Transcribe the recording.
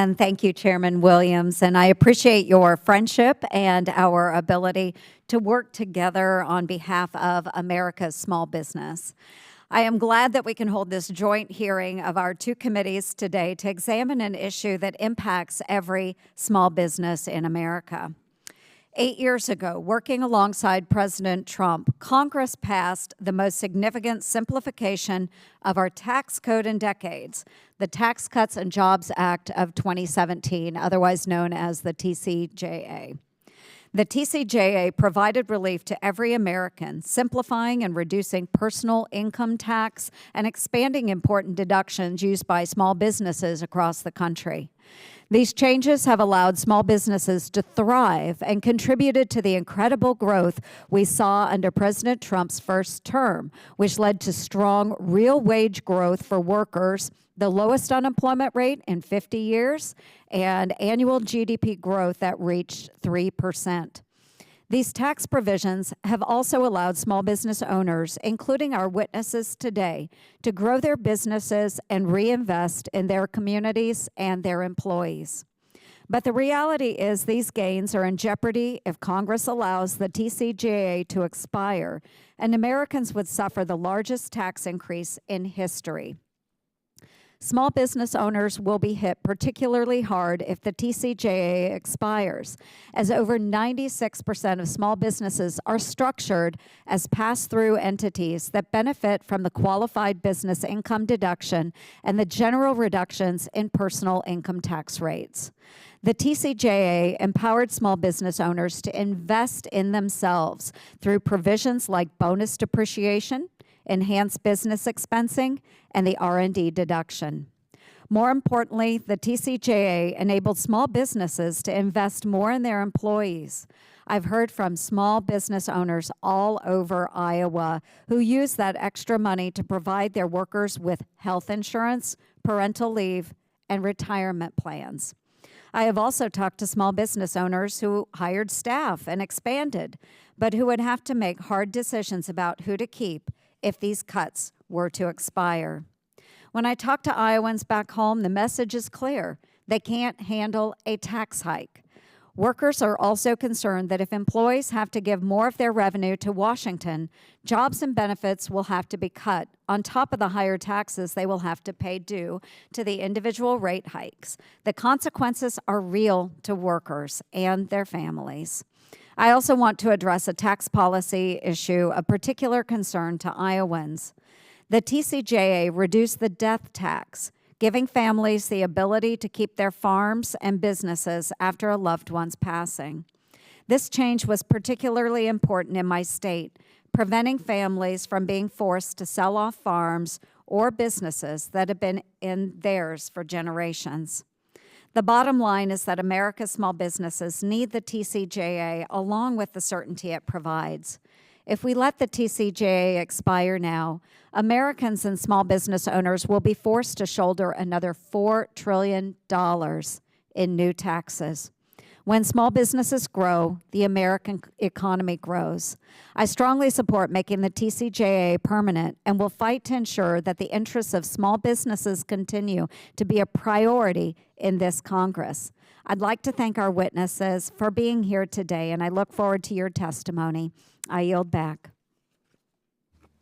And thank you, Chairman Williams. And I appreciate your friendship and our ability to work together on behalf of America's small business. I am glad that we can hold this joint hearing of our two committees today to examine an issue that impacts every small business in America. 8 years ago, working alongside President Trump, Congress passed the most significant simplification of our tax code in decades, the Tax Cuts and Jobs Act of 2017, otherwise known as the TCJA. The TCJA provided relief to every American, simplifying and reducing personal income tax and expanding important deductions used by small businesses across the country. These changes have allowed small businesses to thrive and contributed to the incredible growth we saw under President Trump's first term, which led to strong real wage growth for workers, the lowest unemployment rate in 50 years, and annual GDP growth that reached 3%. These tax provisions have also allowed small business owners, including our witnesses today, to grow their businesses and reinvest in their communities and their employees. But the reality is these gains are in jeopardy if Congress allows the TCJA to expire, and Americans would suffer the largest tax increase in history. Small business owners will be hit particularly hard if the TCJA expires, as over 96% of small businesses are structured as pass-through entities that benefit from the qualified business income deduction and the general reductions in personal income tax rates. The TCJA empowered small business owners to invest in themselves through provisions like bonus depreciation, enhanced business expensing, and the R&D deduction. More importantly, the TCJA enabled small businesses to invest more in their employees. I've heard from small business owners all over Iowa who use that extra money to provide their workers with health insurance, parental leave, and retirement plans. I have also talked to small business owners who hired staff and expanded, but who would have to make hard decisions about who to keep if these cuts were to expire. When I talk to Iowans back home, the message is clear. They can't handle a tax hike. Workers are also concerned that if employees have to give more of their revenue to Washington, jobs and benefits will have to be cut, on top of the higher taxes they will have to pay due to the individual rate hikes. The consequences are real to workers and their families. I also want to address a tax policy issue of particular concern to Iowans. The TCJA reduced the death tax, giving families the ability to keep their farms and businesses after a loved one's passing. This change was particularly important in my state, preventing families from being forced to sell off farms or businesses that have been in theirs for generations. The bottom line is that America's small businesses need the TCJA along with the certainty it provides. If we let the TCJA expire now, Americans and small business owners will be forced to shoulder another $4 trillion in new taxes. When small businesses grow, the American economy grows. I strongly support making the TCJA permanent and will fight to ensure that the interests of small businesses continue to be a priority in this Congress. I'd like to thank our witnesses for being here today, and I look forward to your testimony. I yield back.